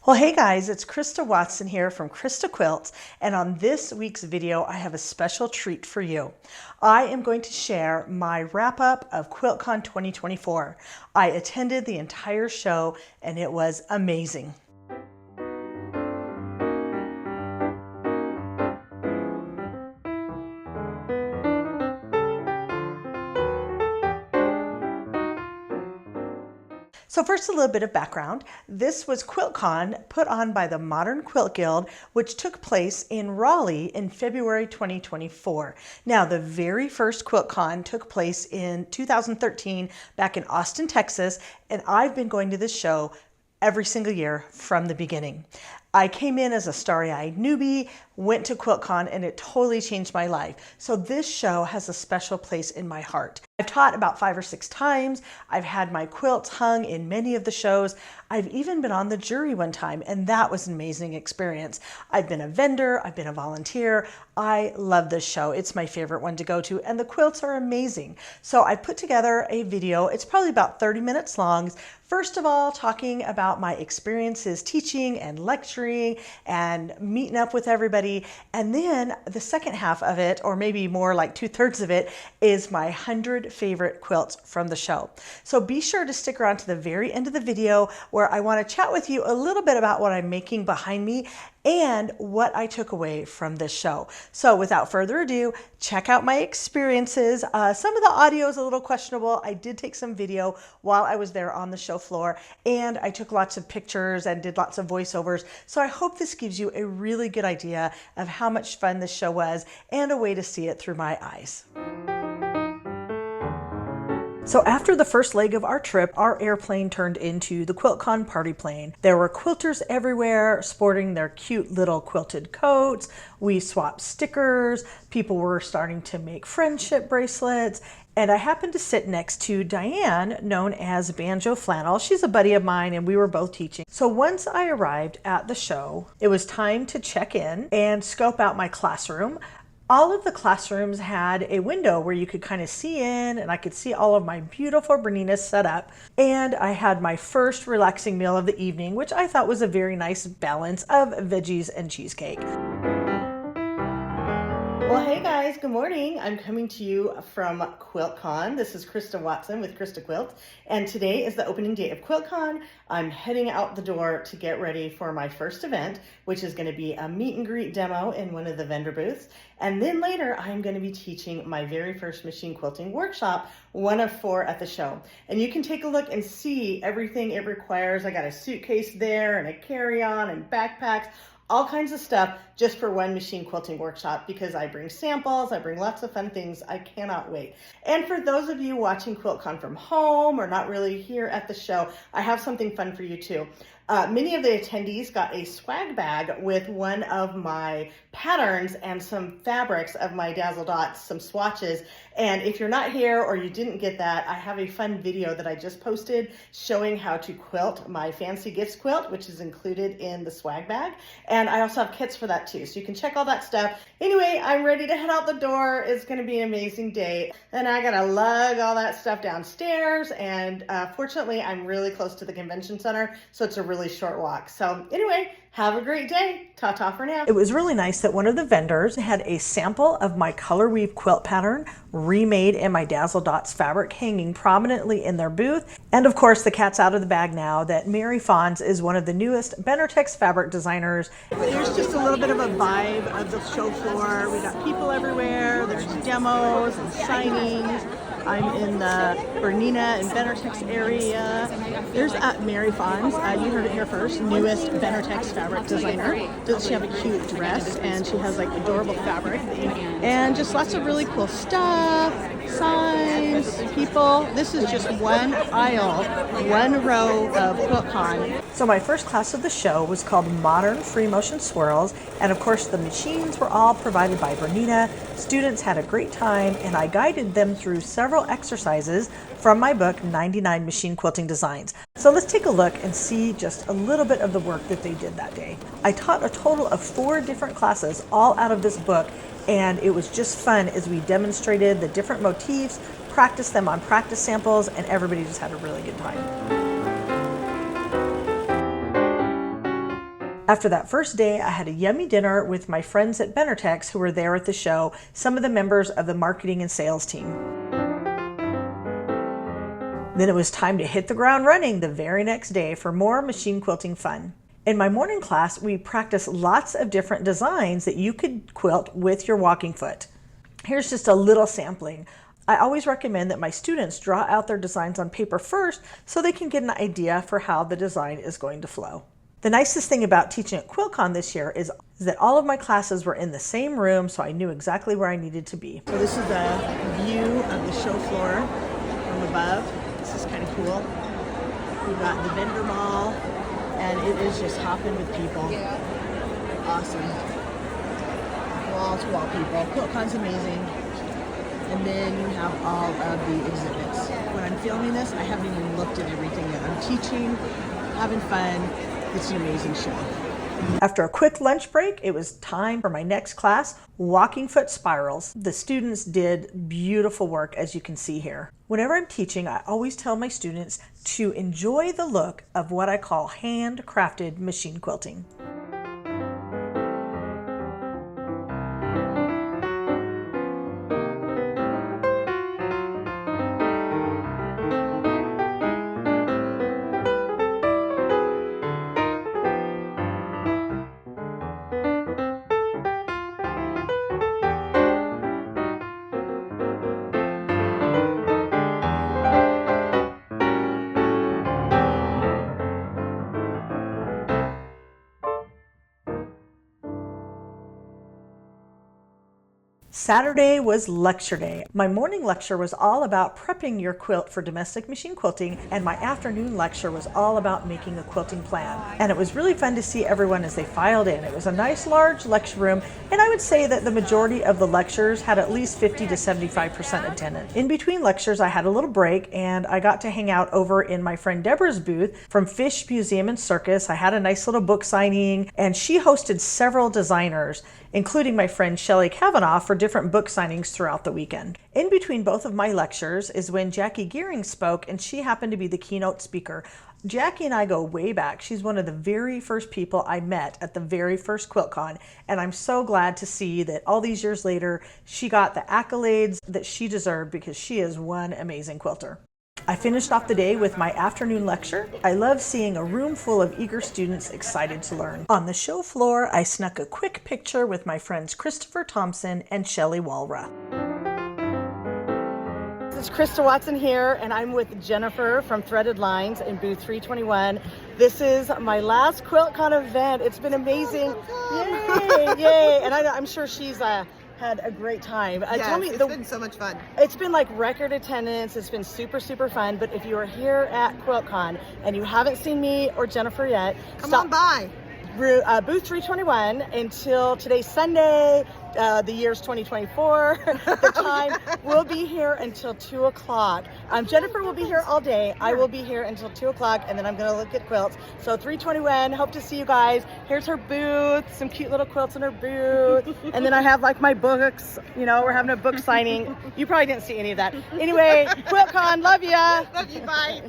Well, hey guys, it's Krista Watson here from Krista Quilts, and on this week's video, I have a special treat for you. I am going to share my wrap-up of QuiltCon 2024. I attended the entire show, and it was amazing. So first, a little bit of background. This was QuiltCon put on by the Modern Quilt Guild, which took place in Raleigh in February 2024. Now, the very first QuiltCon took place in 2013 back in Austin, Texas, and I've been going to this show every single year from the beginning. I came in as a starry-eyed newbie, went to QuiltCon, and it totally changed my life. So this show has a special place in my heart. I've taught about 5 or 6 times. I've had my quilts hung in many of the shows. I've even been on the jury one time, and that was an amazing experience. I've been a vendor, I've been a volunteer. I love this show. It's my favorite one to go to, and the quilts are amazing. So I put together a video. It's probably about 30 minutes long. First of all, talking about my experiences teaching and lecturing and meeting up with everybody. And then the second half of it, or maybe more like 2/3 of it, is my 100 favorite quilts from the show. So be sure to stick around to the very end of the video where I want to chat with you a little bit about what I'm making behind me and what I took away from this show. So without further ado, check out my experiences. Some of the audio is a little questionable. I did take some video while I was there on the show floor, and I took lots of pictures and did lots of voiceovers. So I hope this gives you a really good idea of how much fun this show was and a way to see it through my eyes. So after the first leg of our trip, our airplane turned into the QuiltCon party plane. There were quilters everywhere sporting their cute little quilted coats. We swapped stickers. People were starting to make friendship bracelets. And I happened to sit next to Diane, known as Banjo Flannel. She's a buddy of mine, and we were both teaching. So once I arrived at the show, it was time to check in and scope out my classroom. All of the classrooms had a window where you could kind of see in, and I could see all of my beautiful Berninas set up. And I had my first relaxing meal of the evening, which I thought was a very nice balance of veggies and cheesecake. Well, hey guys, good morning. I'm coming to you from QuiltCon. This is Krista Watson with Krista Quilt, and today is the opening day of QuiltCon. I'm heading out the door to get ready for my first event, which is going to be a meet and greet demo in one of the vendor booths. And then later, I'm going to be teaching my very first machine quilting workshop, one of 4 at the show. And you can take a look and see everything it requires. I got a suitcase there and a carry-on and backpacks, all kinds of stuff just for one machine quilting workshop, because I bring samples, I bring lots of fun things. I cannot wait. And for those of you watching QuiltCon from home or not really here at the show, I have something fun for you too. Many of the attendees got a swag bag with one of my patterns and some fabrics of my Dazzle Dots, some swatches. And if you're not here or you didn't get that, I have a fun video that I just posted showing how to quilt my fancy gifts quilt, which is included in the swag bag. And I also have kits for that too, so you can check all that stuff. Anyway, I'm ready to head out the door. It's gonna be an amazing day. Then I gotta lug all that stuff downstairs, and fortunately, I'm really close to the convention center, so it's a really short walk. So anyway, have a great day. Ta-ta for now. It was really nice that one of the vendors had a sample of my color weave quilt pattern remade in my Dazzle Dots fabric hanging prominently in their booth. And of course, the cat's out of the bag now that Mary Fons is one of the newest Benertex fabric designers. There's just a little bit of a vibe of the show floor. We got people everywhere. There's demos and signings. I'm in the Bernina and Benertex area. There's Mary Fons. You heard it here first. Newest Benertex fabric designer. Does she have a cute dress, and she has like adorable fabric and just lots of really cool stuff, signs, people. This is just one aisle, one row of QuiltCon. So my first class of the show was called Modern Free Motion Swirls, and of course the machines were all provided by Bernina. Students had a great time, and I guided them through several exercises from my book, 99 Machine Quilting Designs. So let's take a look and see just a little bit of the work that they did that day. I taught a total of 4 different classes, all out of this book, and it was just fun as we demonstrated the different motifs, practiced them on practice samples, and everybody just had a really good time. After that first day, I had a yummy dinner with my friends at Benartex who were there at the show, some of the members of the marketing and sales team. Then it was time to hit the ground running the very next day for more machine quilting fun. In my morning class, we practiced lots of different designs that you could quilt with your walking foot. Here's just a little sampling. I always recommend that my students draw out their designs on paper first so they can get an idea for how the design is going to flow. The nicest thing about teaching at QuiltCon this year is that all of my classes were in the same room, so I knew exactly where I needed to be. So this is a view of the show floor from above. This is kind of cool. We've got the vendor mall, and it is just hopping with people. Awesome. Wall to wall people. QuiltCon's amazing. And then you have all of the exhibits. When I'm filming this, I haven't even looked at everything yet. I'm teaching, having fun. It's an amazing show. After a quick lunch break, it was time for my next class, Walking Foot Spirals. The students did beautiful work, as you can see here. Whenever I'm teaching, I always tell my students to enjoy the look of what I call handcrafted machine quilting. Saturday was lecture day. My morning lecture was all about prepping your quilt for domestic machine quilting, and my afternoon lecture was all about making a quilting plan. And it was really fun to see everyone as they filed in. It was a nice large lecture room, and I would say that the majority of the lectures had at least 50 to 75% attendance. In between lectures, I had a little break, and I got to hang out over in my friend Deborah's booth from Fish Museum and Circus. I had a nice little book signing, and she hosted several designers, including my friend Shelley Kavanaugh, for different book signings throughout the weekend. In between both of my lectures is when Jackie Gearing spoke, and she happened to be the keynote speaker. Jackie and I go way back. She's one of the very first people I met at the very first QuiltCon, and I'm so glad to see that all these years later, she got the accolades that she deserved because she is one amazing quilter. I finished off the day with my afternoon lecture. I love seeing a room full of eager students excited to learn. On the show floor, I snuck a quick picture with my friends Christopher Thompson and Shelley Walra. This is Krista Watson here, and I'm with Jennifer from Threaded Lines in booth 321. This is my last QuiltCon event. It's been amazing. Yay, yay. And I'm sure she's had a great time. Yes, tell me, it's been so much fun. It's been like record attendance. It's been super, super fun. But if you are here at QuiltCon and you haven't seen me or Jennifer yet, come on by. Booth 321 until today's Sunday. The year's 2024. The time will be here until 2 o'clock. Jennifer will be here all day. I will be here until 2 o'clock, and then I'm going to look at quilts. So 321, hope to see you guys. Here's her booth, some cute little quilts in her booth. And then I have like my books, you know, we're having a book signing. You probably didn't see any of that. Anyway, QuiltCon, love ya. Love you, bye.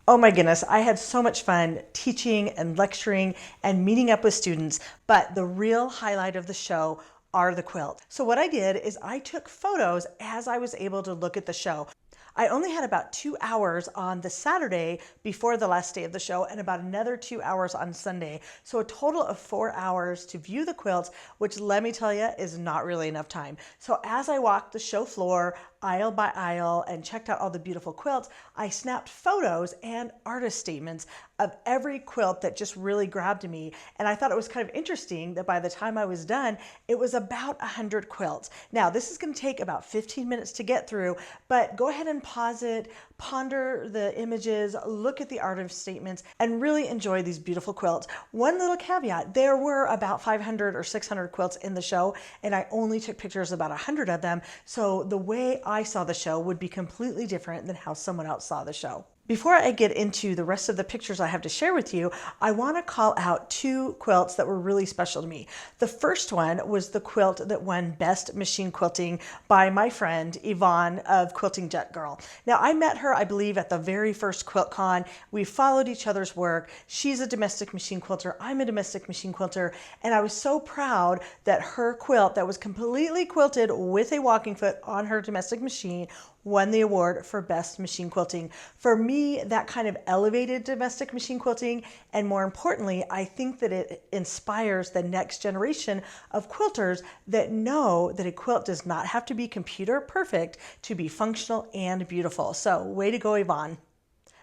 Oh my goodness, I had so much fun teaching and lecturing and meeting up with students, but the real highlight of the show are the quilts. So what I did is I took photos as I was able to look at the show. I only had about 2 hours on the Saturday before the last day of the show and about another 2 hours on Sunday. So a total of 4 hours to view the quilts, which let me tell you is not really enough time. So as I walked the show floor, aisle by aisle, and checked out all the beautiful quilts, I snapped photos and artist statements of every quilt that just really grabbed me. And I thought it was kind of interesting that by the time I was done, it was about 100 quilts. Now, this is going to take about 15 minutes to get through, but go ahead and pause it, ponder the images, look at the artist statements, and really enjoy these beautiful quilts. One little caveat, there were about 500 or 600 quilts in the show, and I only took pictures of about 100 of them, so the way I saw the show would be completely different than how someone else saw the show. Before I get into the rest of the pictures I have to share with you, I want to call out two quilts that were really special to me. The first one was the quilt that won Best Machine Quilting by my friend Yvonne of Quilting Jet Girl. Now, I met her, I believe, at the very first QuiltCon. We followed each other's work. She's a domestic machine quilter. I'm a domestic machine quilter. And I was so proud that her quilt that was completely quilted with a walking foot on her domestic machine won the award for Best Machine Quilting. For me, that kind of elevated domestic machine quilting, and more importantly, I think that it inspires the next generation of quilters that know that a quilt does not have to be computer perfect to be functional and beautiful. So, way to go, Yvonne.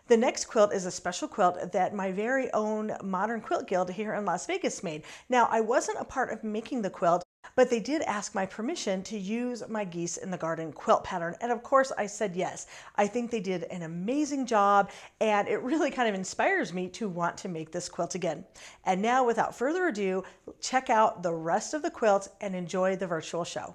The next quilt is a special quilt that my very own Modern Quilt Guild here in Las Vegas made. Now, I wasn't a part of making the quilt, but they did ask my permission to use my Geese in the Garden quilt pattern. And of course, I said yes. I think they did an amazing job, and it really kind of inspires me to want to make this quilt again. And now, without further ado, check out the rest of the quilt and enjoy the virtual show.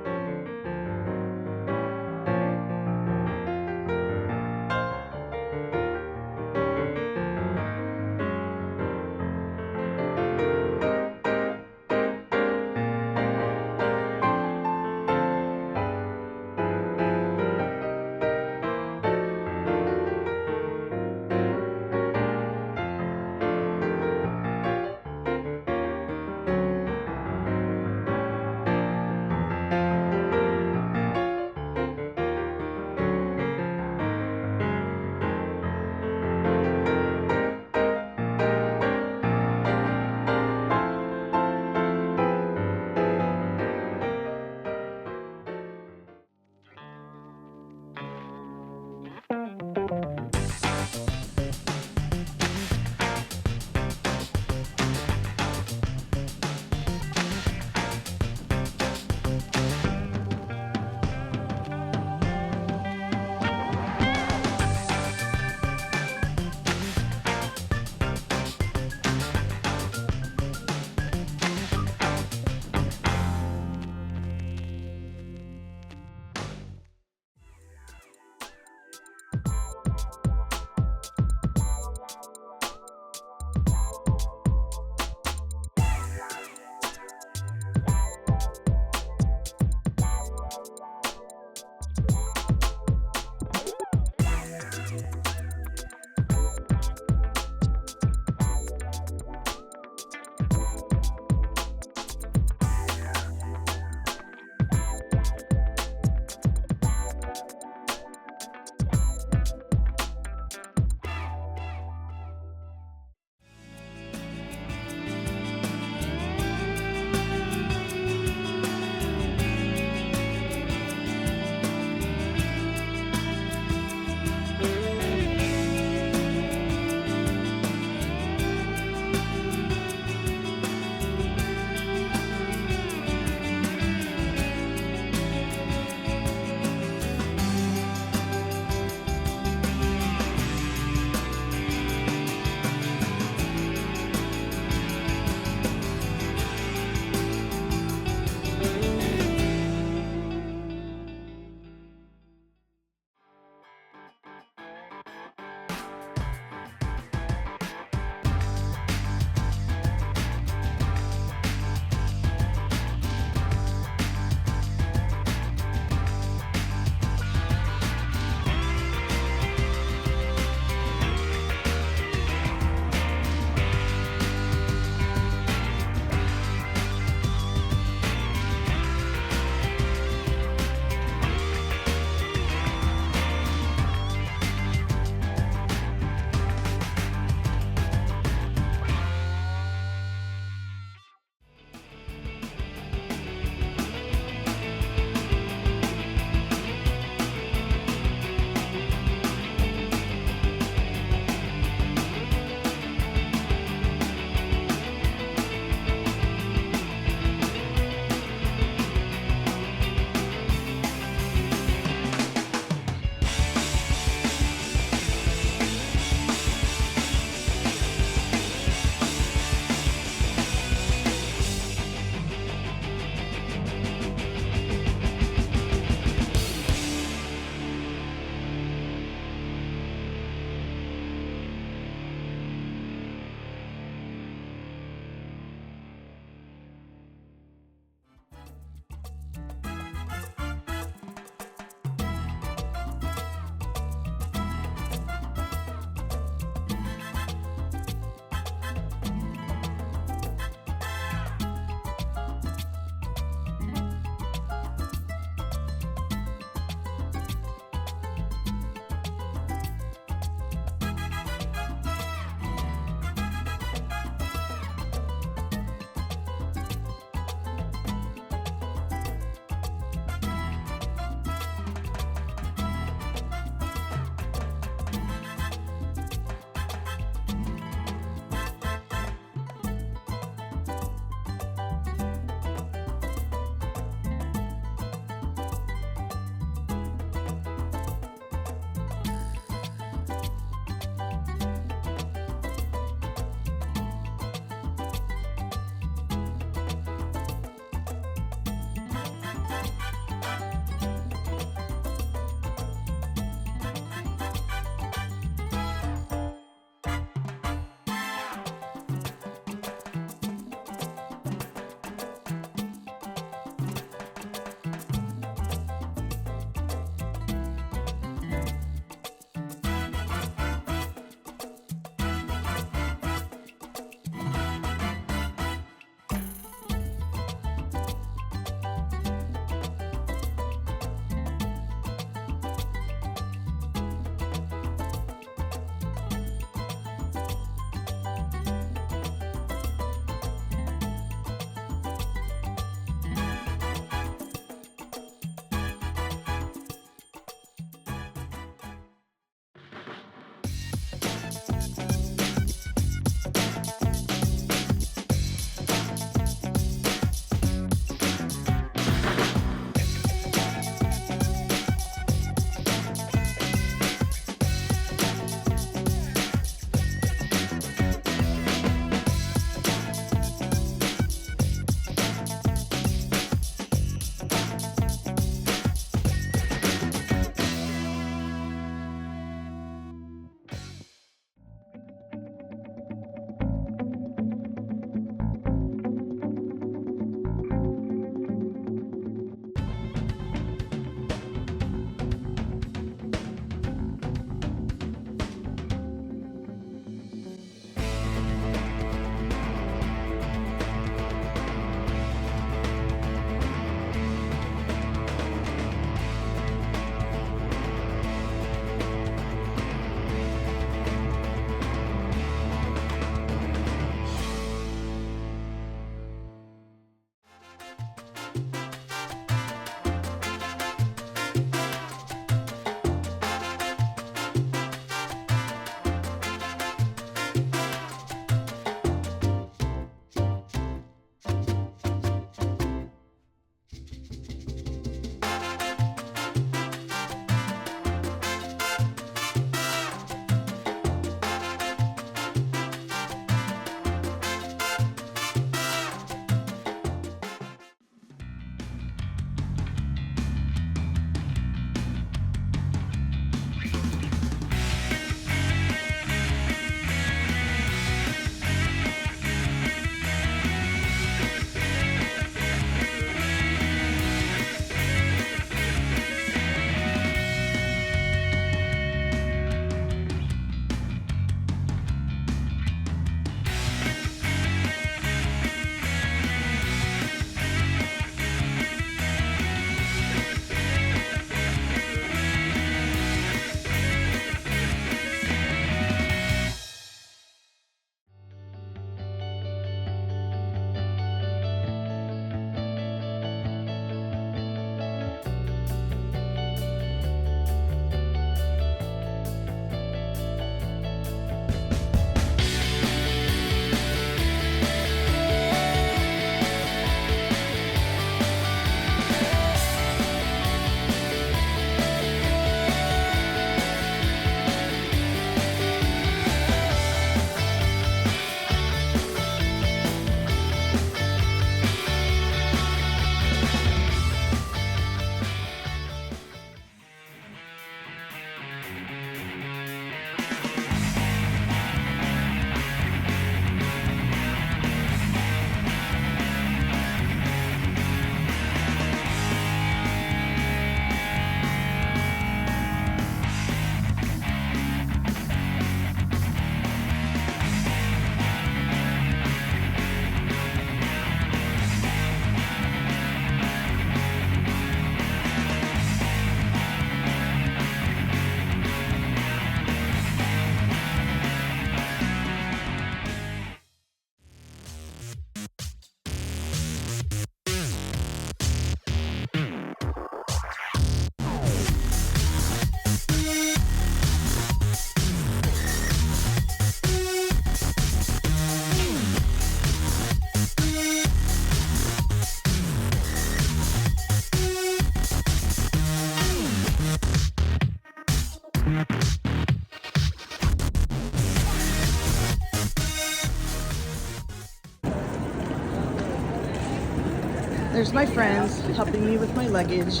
There's my friends helping me with my luggage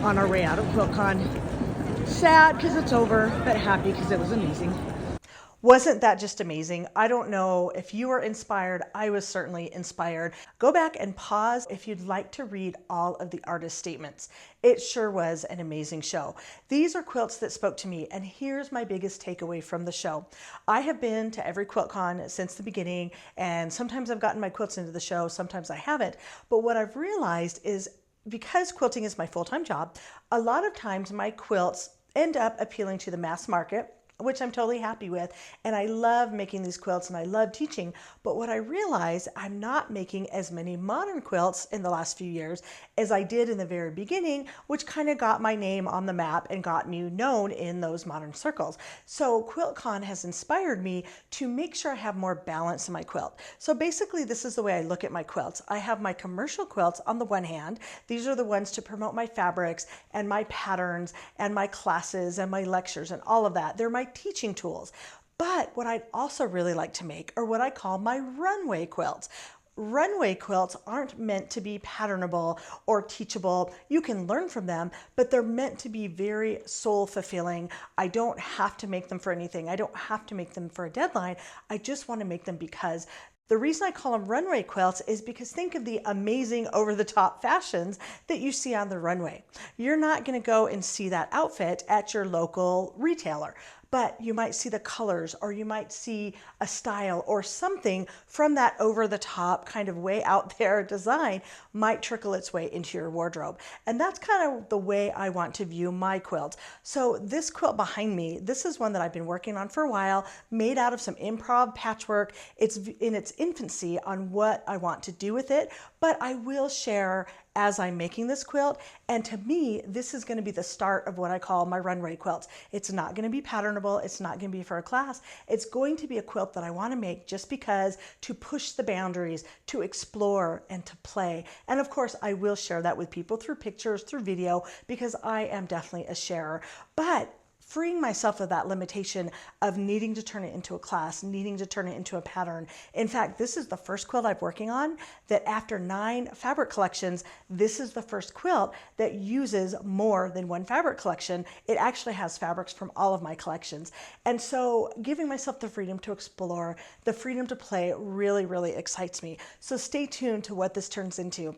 on our way out of QuiltCon. Sad because it's over, but happy because it was amazing. Wasn't that just amazing? I don't know if you were inspired. I was certainly inspired. Go back and pause if you'd like to read all of the artist statements. It sure was an amazing show. These are quilts that spoke to me, and here's my biggest takeaway from the show. I have been to every QuiltCon since the beginning, and sometimes I've gotten my quilts into the show, sometimes I haven't. But what I've realized is because quilting is my full-time job, a lot of times my quilts end up appealing to the mass market, which I'm totally happy with. And I love making these quilts and I love teaching. But what I realized, I'm not making as many modern quilts in the last few years as I did in the very beginning, which kind of got my name on the map and got me known in those modern circles. So QuiltCon has inspired me to make sure I have more balance in my quilt. So basically, this is the way I look at my quilts. I have my commercial quilts on the one hand. These are the ones to promote my fabrics and my patterns and my classes and my lectures and all of that. They're my teaching tools. But what I'd also really like to make are what I call my runway quilts. Runway quilts aren't meant to be patternable or teachable. You can learn from them, but they're meant to be very soul fulfilling. I don't have to make them for anything. I don't have to make them for a deadline. I just want to make them because the reason I call them runway quilts is because think of the amazing over-the-top fashions that you see on the runway. You're not going to go and see that outfit at your local retailer, but you might see the colors or you might see a style or something from that over-the-top kind of way out there design might trickle its way into your wardrobe. And that's kind of the way I want to view my quilt. So this quilt behind me, this is one that I've been working on for a while, made out of some improv patchwork. It's in its infancy on what I want to do with it, but I will share as I'm making this quilt. And to me, this is going to be the start of what I call my runway quilts. It's not going to be patternable. It's not going to be for a class. It's going to be a quilt that I want to make just because to push the boundaries, to explore and to play. And of course, I will share that with people through pictures, through video, because I am definitely a sharer. But freeing myself of that limitation of needing to turn it into a class, needing to turn it into a pattern. In fact, this is the first quilt I'm working on that after 9 fabric collections, this is the first quilt that uses more than one fabric collection. It actually has fabrics from all of my collections. And so giving myself the freedom to explore, the freedom to play really, really excites me. So stay tuned to what this turns into.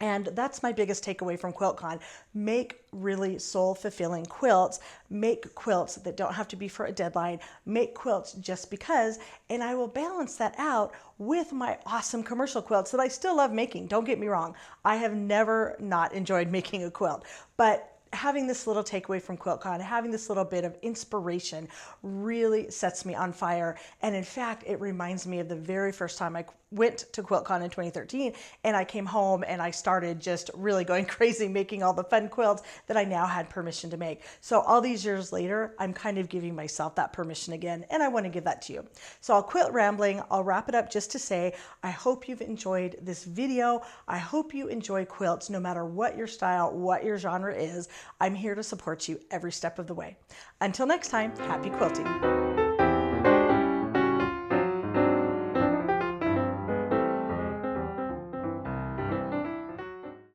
And that's my biggest takeaway from QuiltCon. Make really soul-fulfilling quilts. Make quilts that don't have to be for a deadline. Make quilts just because. And I will balance that out with my awesome commercial quilts that I still love making. Don't get me wrong. I have never not enjoyed making a quilt. But having this little takeaway from QuiltCon, having this little bit of inspiration really sets me on fire. And in fact, it reminds me of the very first time I went to QuiltCon in 2013 and I came home and I started just really going crazy making all the fun quilts that I now had permission to make. So all these years later, I'm kind of giving myself that permission again, and I want to give that to you. So I'll quit rambling. I'll wrap it up just to say, I hope you've enjoyed this video. I hope you enjoy quilts no matter what your style, what your genre is. I'm here to support you every step of the way. Until next time, happy quilting.